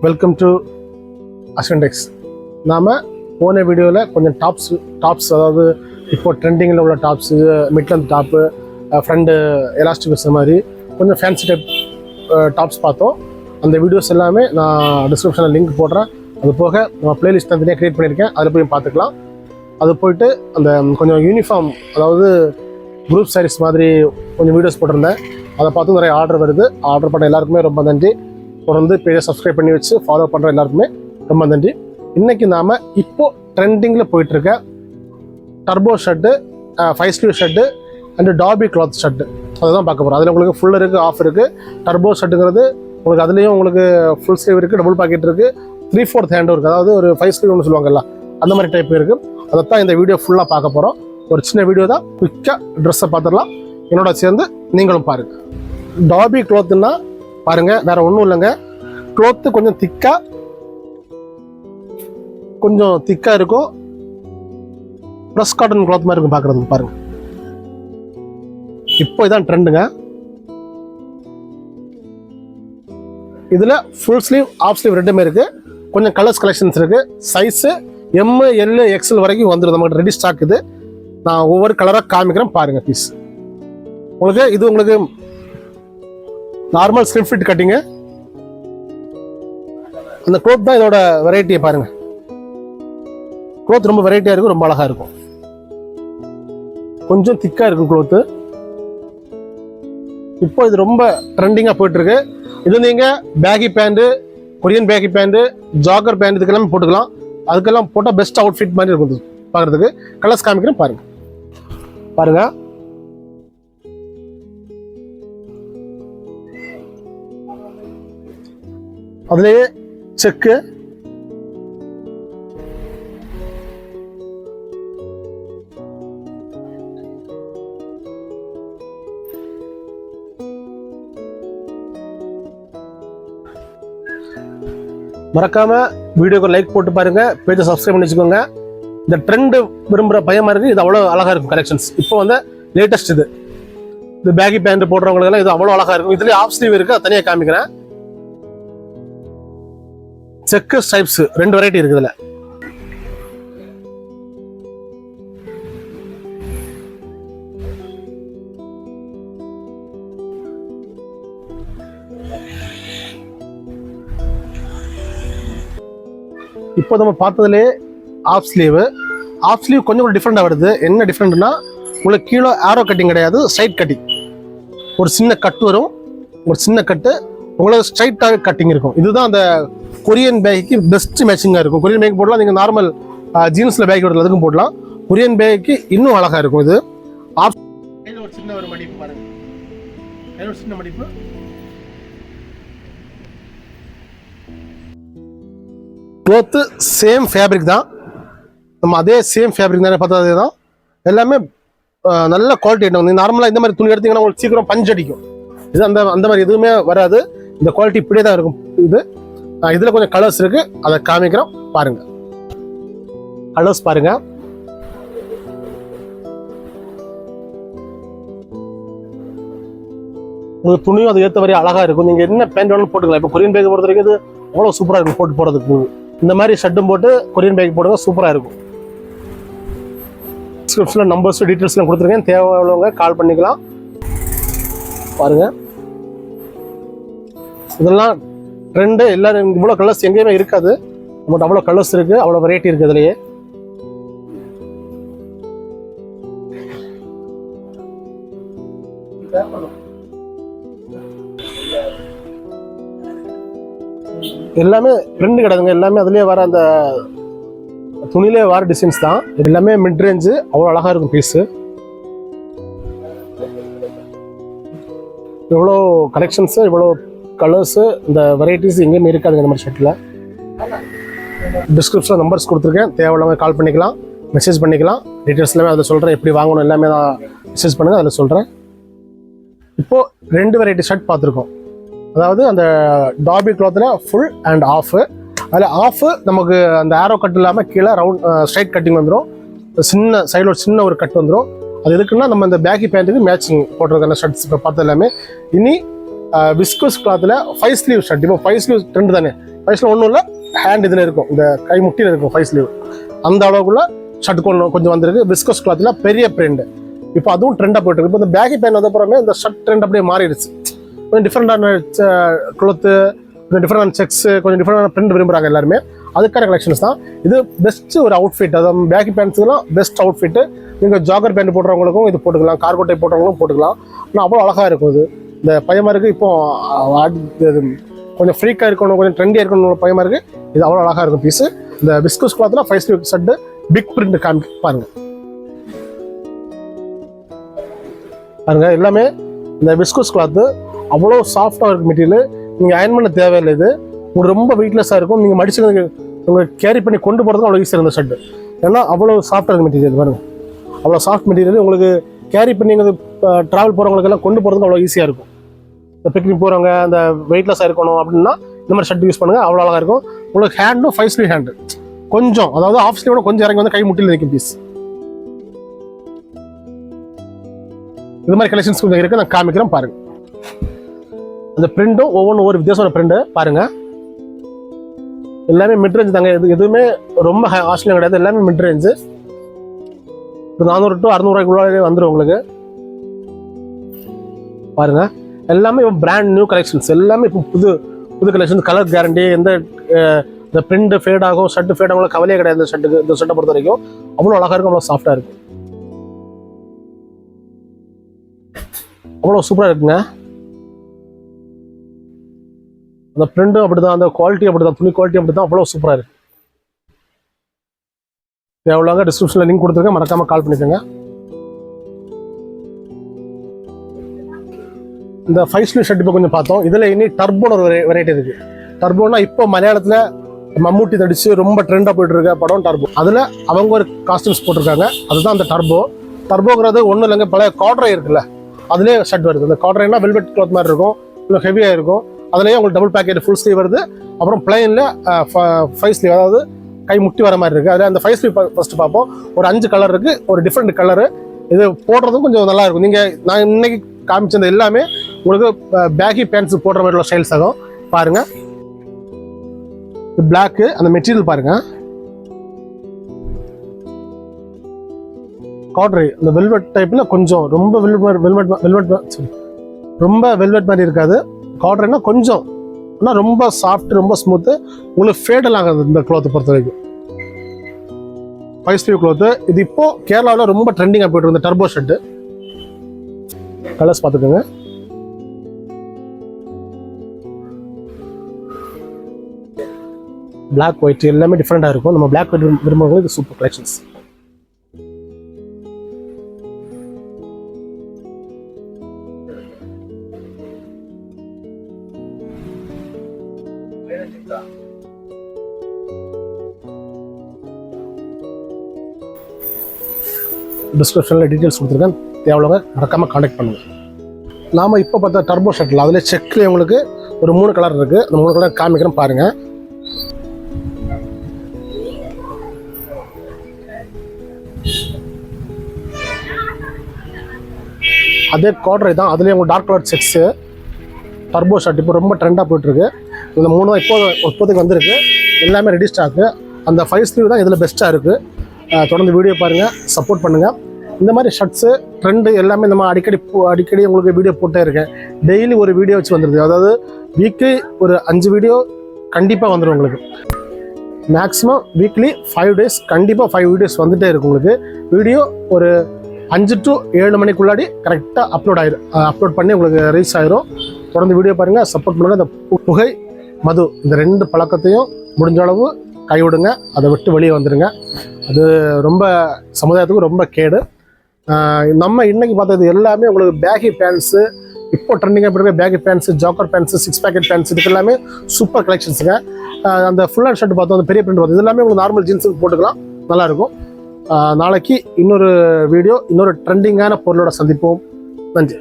Welcome to அஸ்வன்டெக்ஸ். நாம் போன வீடியோவில் கொஞ்சம் டாப்ஸ் அதாவது இப்போ ட்ரெண்டிங்கில் உள்ள டாப்ஸு, மிட்லந்து டாப்பு, ஃப்ரண்ட் எலாஸ்டிக் வச்ச மாதிரி கொஞ்சம் ஃபேன்சி டைப் டாப்ஸ் பார்த்தோம். அந்த வீடியோஸ் எல்லாமே நான் டிஸ்கிரிப்ஷனில் லிங்க் போடுறேன். அது போக நம்ம பிளேலிஸ்ட் தனியாக க்ரியேட் பண்ணியிருக்கேன், அதில் போய் பார்த்துக்கலாம். அது போயிட்டு அந்த கொஞ்சம் யூனிஃபார்ம் அதாவது குரூப் சாரீஸ் மாதிரி கொஞ்சம் வீடியோஸ் போட்டிருந்தேன். அதை பார்த்து நிறைய ஆர்டர் வருது. ஆர்டர் பண்ண எல்லாருக்குமே ரொம்ப நன்றி. தொடர்ந்து பேஜை சப்ஸ்கிரைப் பண்ணி வச்சு ஃபாலோ பண்ணுற எல்லாருக்குமே ரொம்ப நன்றி. இன்றைக்கி நாம் இப்போது ட்ரெண்டிங்கில் போயிட்டுருக்க turbo shirt, 5 sleeve shirt and dobby cloth shirt அதுதான் பார்க்க போகிறோம். அதில் உங்களுக்கு ஃபுல் இருக்குது, ஆஃப் இருக்குது. டர்போ ஷர்ட்டுங்கிறது உங்களுக்கு அதுலேயும் உங்களுக்கு ஃபுல் ஸ்லீவ் இருக்குது, டபுள் பாக்கெட் இருக்குது, 3/4 ஹேண்டும் இருக்குது. அதாவது ஒரு 5 ஸ்லீவ் ஒன்று சொல்லுவாங்கல்ல, அந்த மாதிரி டைப் இருக்குது. அதைத்தான் இந்த வீடியோ ஃபுல்லாக பார்க்க போகிறோம். ஒரு சின்ன வீடியோ தான், குயிக்காக ட்ரெஸ்ஸை பார்த்துடலாம். என்னோட சேர்ந்து நீங்களும் பாருங்கள். டாபி கிளாத்துன்னா பாருங்கள், வேறு ஒன்றும் இல்லைங்க. க்ளோத்து கொஞ்சம் திக்காக இருக்கும். ப்ரெஸ் காட்டன் கிளாத் மாதிரி இருக்கும் பார்க்குறதுக்கு. பாருங்கள், இப்போ இதான் ட்ரெண்டுங்க. இதில் ஃபுல் ஸ்லீவ், ஆஃப் ஸ்லீவ் ரெண்டுமே இருக்குது. கொஞ்சம் கலர்ஸ் கலெக்ஷன்ஸ் இருக்குது. சைஸு M, L, XL வரைக்கும் வந்துடும். நம்மகிட்ட ரெடி ஸ்டாக் இது. நான் ஒவ்வொரு கலராக காமிக்கிறேன் பாருங்கள் பீஸ். இது உங்களுக்கு நார்மல் ஸ்லிம் ஃபிட் கட்டிங்கு. அந்த க்ளோத் தான் இதோட வெரைட்டியை பாருங்கள். க்ளோத் ரொம்ப வெரைட்டியாக இருக்கும், ரொம்ப அழகாக இருக்கும். கொஞ்சம் திக்காக இருக்கும் க்ளோத்து. இப்போ இது ரொம்ப ட்ரெண்டிங்காக போயிட்டுருக்கு. இது நீங்கள் baggy pant, Korean baggy pant, jogger pant இதுக்கெல்லாமே போட்டுக்கலாம். அதுக்கெல்லாம் போட்டால் பெஸ்ட் அவுட்ஃபிட் மாதிரி இருக்கும் பார்க்குறதுக்கு. கலர்ஸ் காமிக்கிறேன் பாருங்கள். அதுலேயே செக்கு, மறக்காம வீடியோக்கு லைக் போட்டு பாருங்க, பேஜை சப்ஸ்கிரைப் பண்ணி வச்சுக்கோங்க. இந்த ட்ரெண்ட் விரும்புகிற பயமா இருக்கு. இது அவ்வளோ அழகாக இருக்கும் கலெக்ஷன்ஸ். இப்போ வந்து லேட்டஸ்ட் இது பேகி பேண்ட் போடுறவங்களுக்கெல்லாம் இது அவ்வளோ அழகாக இருக்கும். இதுலேயே ஆஃப் ஸ்லீவ் இருக்குது, அதை தனியாக காமிக்கிறேன். செக்கு ஸ்டைப்ஸ் 2 வெரைட்டி இருக்குது இதில். இப்போ நம்ம பார்த்ததுலே ஆஃப் ஸ்லீவ் கொஞ்சம் கூட டிஃப்ரெண்டாக வருது. என்ன டிஃப்ரெண்ட்னா, உங்களுக்கு கீழே ஆரோ கட்டிங் கிடையாது, ஸ்ட்ரைட் கட்டிங். ஒரு சின்ன கட் வரும், ஒரு சின்ன கட்டு உங்களுக்கு ஸ்ட்ரைட்டாக கட்டிங் இருக்கும். இதுதான் அந்த கொரியன் பேக்கு பெஸ்ட் மேட்சிங்காக இருக்கும். கொரியன் பேக் போடலாம், நீங்கள் நார்மல் ஜீன்ஸில் பேக் போடலாம், அதுக்கும் போடலாம். கொரியன் பேக்கு இன்னும் அழகாக இருக்கும். இது ஆஃப் ஒரு சின்ன ஒரு மடிப்பு பாருங்க, ஒரு சின்ன மடிப்பு. க்ளோத்து சேம் ஃபேப்ரிக் தான், நம்ம அதே சேம் ஃபேப்ரிக் தானே பார்த்தா அதே தான். எல்லாமே நல்ல குவாலிட்டி ஐட்டம். நீங்கள் நார்மலாக இந்த மாதிரி துணி எடுத்தீங்கன்னா உங்களுக்கு சீக்கிரம் பஞ்ச் அடிக்கும். இது அந்த மாதிரி எதுவுமே வராது. இந்த குவாலிட்டி இப்படியே தான் இருக்கும். இதில் கொஞ்சம் கலர்ஸ் இருக்குது, அதை காமிக்கிறோம் பாருங்கள். கலர்ஸ் பாருங்கள். உங்களுக்கு துணியும் அது ஏற்ற மாதிரி அழகாக இருக்கும். நீங்கள் என்ன பேண்ட் வேணாலும் போட்டுக்கலாம். இப்போ கொரியன் பேக் பொறுத்த வரைக்கும் இது அவ்வளோ சூப்பராக இருக்கும் போட்டு போடுறதுக்கு. இந்த மாதிரி ஷர்ட்டும் போட்டு கொரியன் பேக் போடுங்க, சூப்பராக இருக்கும். டிஸ்கிரிப்ஷனில் நம்பர்ஸ் டீட்டெயில்ஸ்லாம் கொடுத்துருக்கேன், தேவையுள்ளவங்க கால் பண்ணிக்கலாம். பாருங்கள், இதெல்லாம் ட்ரெண்டு. எல்லாரும் இவ்வளோ கலர்ஸ் எங்கேயுமே இருக்காது, நம்மகிட்ட அவ்வளோ கலர்ஸ் இருக்குது, அவ்வளோ வெரைட்டி இருக்குது. இதுலேயே எல்லாமே ட்ரெண்டு கிடையாதுங்க. எல்லாமே அதுலேயே வர அந்த துணியிலே வர டிசைன்ஸ் தான். எல்லாமே மிட் ரேஞ்சு, அவ்வளோ அழகாக இருக்கும் பீஸு. இவ்வளோ கலெக்ஷன்ஸு, இவ்வளோ கலர்ஸு, இந்த வெரைட்டிஸ் எங்கேயுமே இருக்காதுங்க இந்த மாதிரி ஷர்ட்டில். டிஸ்கிரிப்ஷனில் நம்பர்ஸ் கொடுத்துருக்கேன், தேவையில்லாம கால் பண்ணிக்கலாம், மெசேஜ் பண்ணிக்கலாம். டீட்டெயில்ஸ் எல்லாமே அதில் சொல்கிறேன், எப்படி வாங்கணும் எல்லாமே நான் மெசேஜ் பண்ணுங்கள், அதில் சொல்கிறேன். இப்போது 2 வெரைட்டி ஷர்ட் பார்த்துருக்கோம். அதாவது அந்த டாபி கிளாத்தில் ஃபுல் அண்ட் ஆஃபு. அதில் ஆஃபு நமக்கு அந்த ஆரோ கட் இல்லாமல் கீழே ரவுண்ட் ஸ்ட்ரைட் கட்டிங் வந்துடும். சின்ன சைடில் சின்ன ஒரு கட் வந்துடும். அது எதுக்குன்னா நம்ம இந்த பேக்கி பேண்ட்டுக்கு மேட்சிங் போட்டிருக்கான ஷர்ட்ஸ் இப்போ பார்த்து எல்லாமே. இனி விஸ்கோஸ் கிளாத்தில் 5 ஸ்லீவ் ஷர்ட். இப்போ 5 ஸ்லீவ் ட்ரெண்ட் தானே, ஃபைஸ்ல ஒன்றும் இல்லை, ஹேண்ட் இதில் இருக்கும், இந்த கை முட்டியில் இருக்கும் ஃபைஸ் லீவ். அந்த அளவுக்குள்ள ஷர்ட் கொஞ்சம் வந்திருக்கு. விஸ்கோஸ் கிளாத்தில் பெரிய பிரிண்ட். இப்போ அதுவும் ட்ரெண்டாக போயிட்டு இருக்கு. இப்போ இந்த பேக்கி பேண்ட் வந்த அப்புறமே இந்த ஷர்ட் ட்ரெண்ட் அப்படியே மாறிடுச்சு. கொஞ்சம் டிஃப்ரெண்டான க்ளோத்து, கொஞ்சம் டிஃப்ரெண்டான செக்ஸ், கொஞ்சம் டிஃப்ரெண்டான பிரிண்ட் விரும்புகிறாங்க எல்லாருமே. அதுக்கான கலெக்ஷன்ஸ் தான் இது. பெஸ்ட் ஒரு அவுட்ஃபிட், அதாவது பேக்கி பேண்ட்ஸுலாம் பெஸ்ட் அவுட்ஃபிட்டு. நீங்கள் ஜாகர் பேண்ட் போடுறவங்களுக்கும் இது போட்டுக்கலாம், கார்கோ டைப் போடுறவங்களுக்கும் போட்டுக்கலாம். ஆனால் அவ்வளோ அழகாக இருக்கும் இது. இந்த பையமாருக்கு இப்போ கொஞ்சம் ஃப்ரீக்காக இருக்கணும், கொஞ்சம் ட்ரெண்டியாக இருக்கணும் பையமாருக்கு இது அவ்வளோ அழகாக இருக்கும் பீஸு. இந்த விஸ்கோஸ் கிளாத்தில் 5 ஸ்லீவ் ஷர்ட்டு பிக் பிரிண்ட் பாருங்க பாருங்க. எல்லாமே இந்த விஸ்கோஸ் கிளாத்து அவ்வளோ சாஃப்டாக இருக்கும் மெட்டீரியல். நீங்கள் அயன் பண்ண தேவையில்லை. இது உங்களுக்கு ரொம்ப வெயிட்லெஸ்ஸாக இருக்கும். நீங்கள் மடிச்சு உங்களுக்கு கேரி பண்ணி கொண்டு போகிறதுக்கு அவ்வளோ ஈஸியாக இருந்த ஷர்ட்டு. ஏன்னா அவ்வளோ சாஃப்டாக இருக்கும் மெட்டீரியல் பாருங்கள். அவ்வளோ சாஃப்ட் மெட்டீரியல். உங்களுக்கு கேரி பண்ணி நீங்கள் ட்ராவல் போகிறவங்களுக்கெல்லாம் கொண்டு போகிறதுக்கு அவ்வளோ ஈஸியாக இருக்கும். இந்த பிக்னிக் போகிறவங்க அந்த வெயிட்லெஸ்ஸாக இருக்கணும் அப்படின்னா இந்த மாதிரி ஷர்ட் யூஸ் பண்ணுங்கள், அவ்வளோ அழகாக இருக்கும். உங்களுக்கு ஹேண்டும் 5 ஸ்லீவ் ஹேண்டு, கொஞ்சம் அதாவது ஆஃப் ஸ்லீவோட கொஞ்சம் இறங்கி வந்து கை முட்டியில் நிற்கும் பீஸ். இது மாதிரி கலெக்ஷன்ஸ் கொஞ்சம் இருக்குது, நான் காமிக்கிறேன் பாருங்க. அந்த பிரிண்டும் ஒவ்வொன்றும் ஒவ்வொரு வித்தியாசமான பிரிண்ட் பாருங்க. எல்லாமே மிட் ரேஞ்ச் தாங்க. இது எதுவுமே ரொம்ப காஸ்ட்லியும் கிடையாது, எல்லாமே மிட் ரேஞ்சு. 400 to 600 ரூபாய்க்குள்ளே வந்துடும் உங்களுக்கு பாருங்க. எல்லாமே இப்போ பிராண்ட் நியூ கலெக்ஷன்ஸ், எல்லாமே இப்போ புது புது கலெக்ஷன்ஸ். கலர் கேரண்டி, எந்த இந்த பிரிண்ட் ஃபேட் ஆகும், ஷர்ட் ஃபேட் ஆகும் கவலையே கிடையாது. இந்த ஷர்ட்டுக்கு, இந்த ஷர்ட்டை பொறுத்த வரைக்கும் அவ்வளோ அழகாக இருக்கும், அவ்வளோ சாஃப்டாக இருக்கும், அவ்வளோ சூப்பராக இருக்குங்க. அந்த பிரிண்ட்டும் அப்படி தான், அந்த குவாலிட்டி அப்படி தான், துணி குவாலிட்டி அப்படி தான், அவ்வளோ சூப்பராக இருக்குது. எவ்வளோங்க டிஸ்கிரிப்ஷனில் லிங்க் கொடுத்துருக்கேன், மறக்காமல் கால் பண்ணிக்கோங்க. இந்த 5 ஸ்லீவ் ஷர்ட் இப்போ கொஞ்சம் பார்த்தோம். இதில் இனி டர்போன்னு ஒரு வெரைட்டி இருக்குது. டர்போனா இப்போ மலையாளத்தில் மம்மூட்டி தடிச்சு ரொம்ப ட்ரெண்டாக போயிட்டு இருக்க படம் டர்போ. அதில் அவங்க ஒரு காஸ்டியூம்ஸ் போட்டிருக்காங்க, அதுதான் அந்த டர்போ. டர்போங்கிறது ஒன்றும் இல்லைங்க, பழைய காட்ரை இருக்குல்ல, அதுலேயே ஷர்ட் வருது. அந்த காட்ரைனா வெல்வெட் கிளாத் மாதிரி இருக்கும், இன்னும் ஹெவியாக இருக்கும். அதுலேயே உங்களுக்கு டபுள் பேக்கெட் ஃபுல் ஸ்லீவ் வருது. அப்புறம் பிளைனில் 5 ஸ்லீவ், அதாவது கை முட்டி வர மாதிரி இருக்குது. அதில் அந்த 5 ஸ்லீவ் ஃபஸ்ட்டு பார்ப்போம். ஒரு 5 கலர் இருக்குது, ஒரு டிஃப்ரெண்ட் கலரு. இது போடுறதும் கொஞ்சம் நல்லா இருக்கும். நீங்கள் நான் இன்னைக்கு காமிச்சது எல்லாமே உங்களுக்கு பேக்கி பேண்ட்ஸ் போடுற மாதிரி உள்ள ஸ்டைல்ஸ் ஆகும் பாருங்க. பிளாக்கு அந்த மெட்டீரியல் பாருங்க, காட்ரை அந்த வெல்வெட் டைப்ல கொஞ்சம் ரொம்ப ரொம்ப வெல்வெட் மாதிரி இருக்காது. காட்ரைனா கொஞ்சம், ஆனால் ரொம்ப சாஃப்ட், ரொம்ப ஸ்மூத்து. உங்களுக்கு ஃபேடெல்லாம் ஆகாது இந்த கிளாத்தை பொறுத்த வரைக்கும். 5 ஸ்லீவ் கிளாத்து இது இப்போ கேரளாவில் ரொம்ப ட்ரெண்டிங்காக போயிட்டு இருந்த டர்போ ஷர்ட்டு. கலர்ஸ் பார்த்துக்கோங்க. பிளாக் ஒயிட் எல்லாமே டிஃப்ரெண்டாக இருக்கும். நம்ம பிளாக் ஒயிட் விரும்புகிறவங்க இது சூப்பர் கலெக்ஷன்ஸ். டிஸ்கிரிப்ஷனில் டீட்டெயில்ஸ் கொடுத்துருக்கேன், தேவையான மறக்காமல் கான்டாக்ட் பண்ணுங்கள். நாம் இப்போ பார்த்தா டர்போ ஷர்ட்டில் அதில் செக்கில் உங்களுக்கு ஒரு 3 கலர் இருக்குது. அந்த 3 கலர் காமிக்கிறேன் பாருங்கள். அதே காட்ரை தான், அதுலேயே உங்களுக்கு டார்க் கலர் செக்ஸு டர்போ ஷர்ட் இப்போ ரொம்ப ட்ரெண்டாக போயிட்டுருக்கு. இந்த 3 தான் இப்போதைக்கு வந்திருக்கு. எல்லாமே ரெடி ஸ்டாக்கு. அந்த 5 ஸ்லீவ் தான் இதில் பெஸ்ட்டாக இருக்குது. தொடர்ந்து வீடியோ பாருங்கள், சப்போர்ட் பண்ணுங்கள். இந்த மாதிரி ஷர்ட்ஸு ட்ரெண்டு எல்லாமே நம்ம அடிக்கடி உங்களுக்கு வீடியோ போட்டே இருக்கேன். டெய்லி ஒரு வீடியோ வச்சு வந்துடுது. அதாவது வீக்லி ஒரு 5 வீடியோ கண்டிப்பாக வந்துடும் உங்களுக்கு. மேக்ஸிமம் வீக்லி 5 டேஸ் கண்டிப்பாக 5 வீடியோஸ் வந்துகிட்டே இருக்கும் உங்களுக்கு. வீடியோ ஒரு 5 to 7 மணிக்குள்ளாடி கரெக்டாக அப்லோட் பண்ணி உங்களுக்கு ரீச் ஆயிரும். தொடர்ந்து வீடியோ பாருங்கள், சப்போர்ட் பண்ணுங்கள். இந்த புகை, மது இந்த 2 பழக்கத்தையும் முடிஞ்ச அளவு கைவிடுங்க, அதை விட்டு வெளியே வந்துடுங்க. அது ரொம்ப சமுதாயத்துக்கு ரொம்ப கேடு. நம்ம இன்னைக்கு பார்த்தது எல்லாமே உங்களுக்கு பேக்கி பேண்ட்ஸு, இப்போ ட்ரெண்டிங்காக போயிருக்க baggy pants, jogger pants, 6 pocket pants, இதுக்கு எல்லாமே சூப்பர் கலெக்ஷன்ஸுங்க. அந்த ஃபுல் ஹேண்ட் ஷர்ட் பார்த்தோம், அந்த பெரிய பிரிண்ட் பார்த்தோம், இது எல்லாமே உங்களுக்கு நார்மல் ஜீன்ஸுக்கு போட்டுக்கலாம், நல்லாயிருக்கும். நாளைக்கு இன்னொரு வீடியோ, இன்னொரு ட்ரெண்டிங்கான பொருளோட சந்திப்போம். நன்றி.